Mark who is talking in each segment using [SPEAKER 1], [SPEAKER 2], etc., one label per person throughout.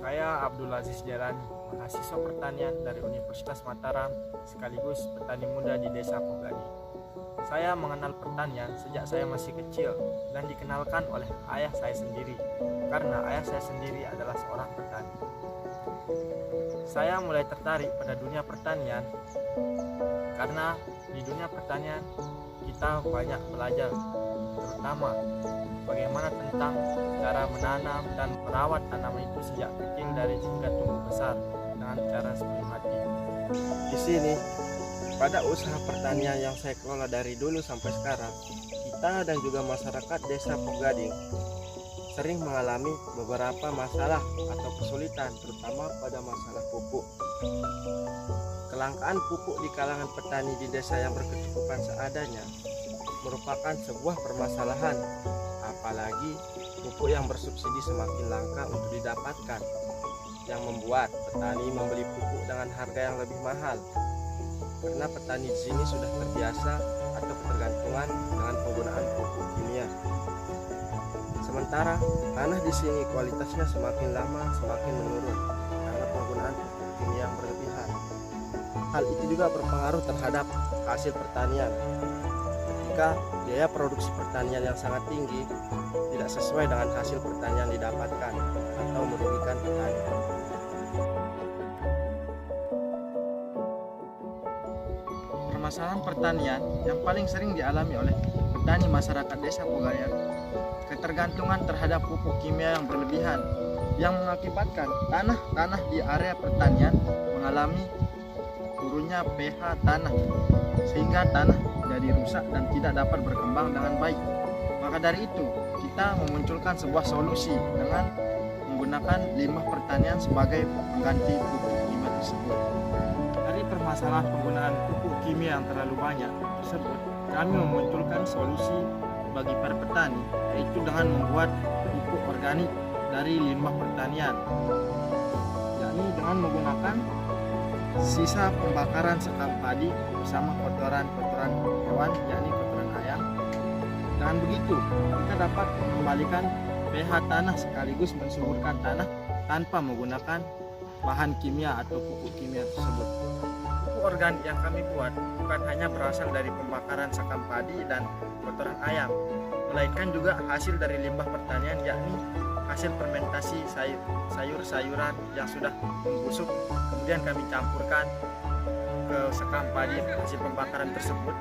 [SPEAKER 1] Saya Abdul Aziz Jalani, mahasiswa pertanian dari Universitas Mataram, sekaligus petani muda di Desa Pogadi. Saya mengenal pertanian sejak saya masih kecil dan dikenalkan oleh ayah saya sendiri, karena ayah saya sendiri adalah seorang petani. Saya mulai tertarik pada dunia pertanian karena di dunia pertanian kita banyak belajar, terutama bagaimana tentang cara menanam dan merawat tanaman itu sejak kecil dari hingga tumbuh besar dengan cara sepenuh hati.
[SPEAKER 2] Di sini, pada usaha pertanian yang saya kelola dari dulu sampai sekarang, kita dan juga masyarakat Desa Pogading sering mengalami beberapa masalah atau kesulitan, terutama pada masalah pupuk. Kelangkaan pupuk di kalangan petani di desa yang berkecukupan seadanya merupakan sebuah permasalahan, apalagi pupuk yang bersubsidi semakin langka untuk didapatkan, yang membuat petani membeli pupuk dengan harga yang lebih mahal, karena petani di sini sudah terbiasa atau ketergantungan dengan penggunaan pupuk kimia. Sementara tanah di sini kualitasnya semakin lama semakin menurun karena penggunaan pupuk kimia yang berlebihan. Hal itu juga berpengaruh terhadap hasil pertanian. Ketika biaya produksi pertanian yang sangat tinggi tidak sesuai dengan hasil pertanian didapatkan atau merugikan petani.
[SPEAKER 1] Permasalahan pertanian yang paling sering dialami oleh petani masyarakat Desa Pogading, ketergantungan terhadap pupuk kimia yang berlebihan yang mengakibatkan tanah di area pertanian mengalami turunnya pH tanah, sehingga tanah jadi rusak dan tidak dapat berkembang dengan baik. Maka dari itu, kita memunculkan sebuah solusi dengan menggunakan limbah pertanian sebagai pengganti pupuk kimia tersebut. Dari permasalahan penggunaan pupuk kimia yang terlalu banyak tersebut, kami memunculkan solusi bagi para petani, yaitu dengan membuat pupuk organik dari limbah pertanian, yakni dengan menggunakan sisa pembakaran sekam padi bersama kotoran hewan, yakni kotoran ayam. Dengan begitu, kita dapat mengembalikan pH tanah sekaligus mensuburkan tanah tanpa menggunakan bahan kimia atau pupuk kimia tersebut. Pupuk organik yang kami buat bukan hanya berasal dari pembakaran sekam padi dan kotoran ayam, melainkan juga hasil dari limbah pertanian, yakni hasil fermentasi sayur-sayuran yang sudah membusuk, kemudian kami campurkan ke sekam padi hasil pembakaran tersebut,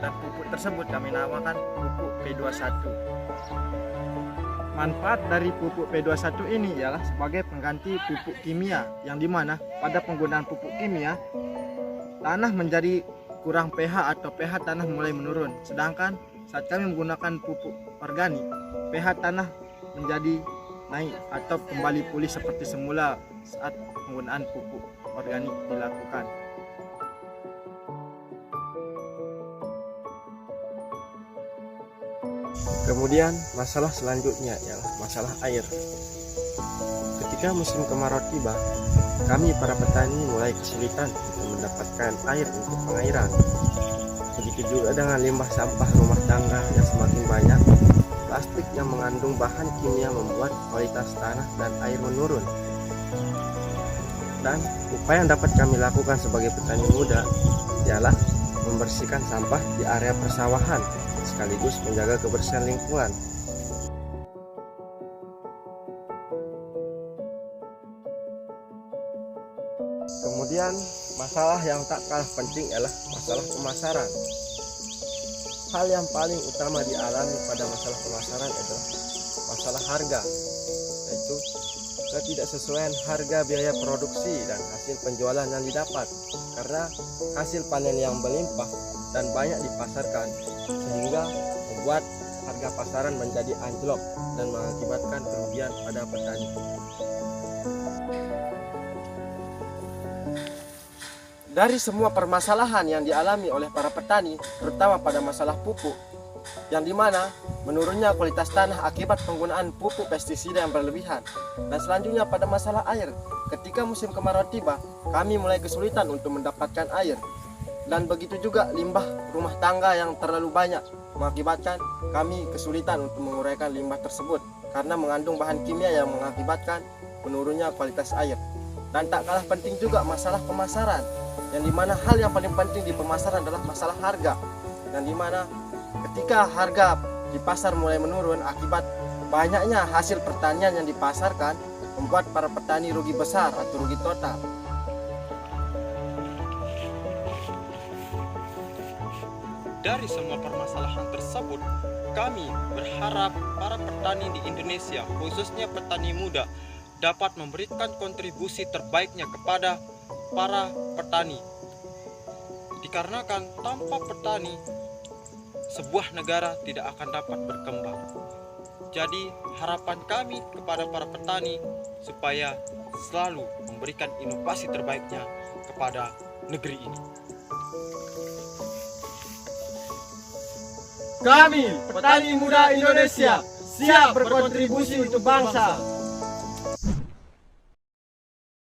[SPEAKER 1] dan pupuk tersebut kami namakan pupuk P21. Manfaat dari pupuk P21 ini ialah sebagai pengganti pupuk kimia, yang dimana pada penggunaan pupuk kimia tanah menjadi kurang pH atau pH tanah mulai menurun, sedangkan saat kami menggunakan pupuk organik, pH tanah menjadi naik atau kembali pulih seperti semula saat penggunaan pupuk organik dilakukan.
[SPEAKER 2] Kemudian masalah selanjutnya ialah masalah air. Ketika musim kemarau tiba, kami para petani mulai kesulitan untuk mendapatkan air untuk pengairan. Begitu juga dengan limbah sampah rumah tangga yang semakin banyak. Plastik yang mengandung bahan kimia membuat kualitas tanah dan air menurun. Dan upaya yang dapat kami lakukan sebagai petani muda ialah membersihkan sampah di area persawahan sekaligus menjaga kebersihan lingkungan. Kemudian masalah yang tak kalah penting ialah masalah pemasaran. Hal yang paling utama dialami pada masalah pemasaran adalah masalah harga, yaitu ketidaksesuaian harga biaya produksi dan hasil penjualan yang didapat, karena hasil panen yang melimpah dan banyak dipasarkan, sehingga membuat harga pasaran menjadi anjlok dan mengakibatkan kerugian pada petani. Dari semua permasalahan yang dialami oleh para petani, terutama pada masalah pupuk, yang dimana menurunnya kualitas tanah akibat penggunaan pupuk pestisida yang berlebihan, dan selanjutnya pada masalah air, ketika musim kemarau tiba, kami mulai kesulitan untuk mendapatkan air, dan begitu juga limbah rumah tangga yang terlalu banyak mengakibatkan kami kesulitan untuk menguraikan limbah tersebut karena mengandung bahan kimia yang mengakibatkan menurunnya kualitas air. Dan tak kalah penting juga masalah pemasaran, yang dimana hal yang paling penting di pemasaran adalah masalah harga, yang dimana ketika harga di pasar mulai menurun akibat banyaknya hasil pertanian yang dipasarkan, membuat para petani rugi besar atau rugi total.
[SPEAKER 3] Dari semua permasalahan tersebut, kami berharap para petani di Indonesia, khususnya petani muda, dapat memberikan kontribusi terbaiknya kepada para petani. Dikarenakan tanpa petani, sebuah negara tidak akan dapat berkembang. Jadi harapan kami kepada para petani supaya selalu memberikan inovasi terbaiknya kepada negeri ini.
[SPEAKER 2] Kami, petani muda Indonesia, siap berkontribusi untuk bangsa.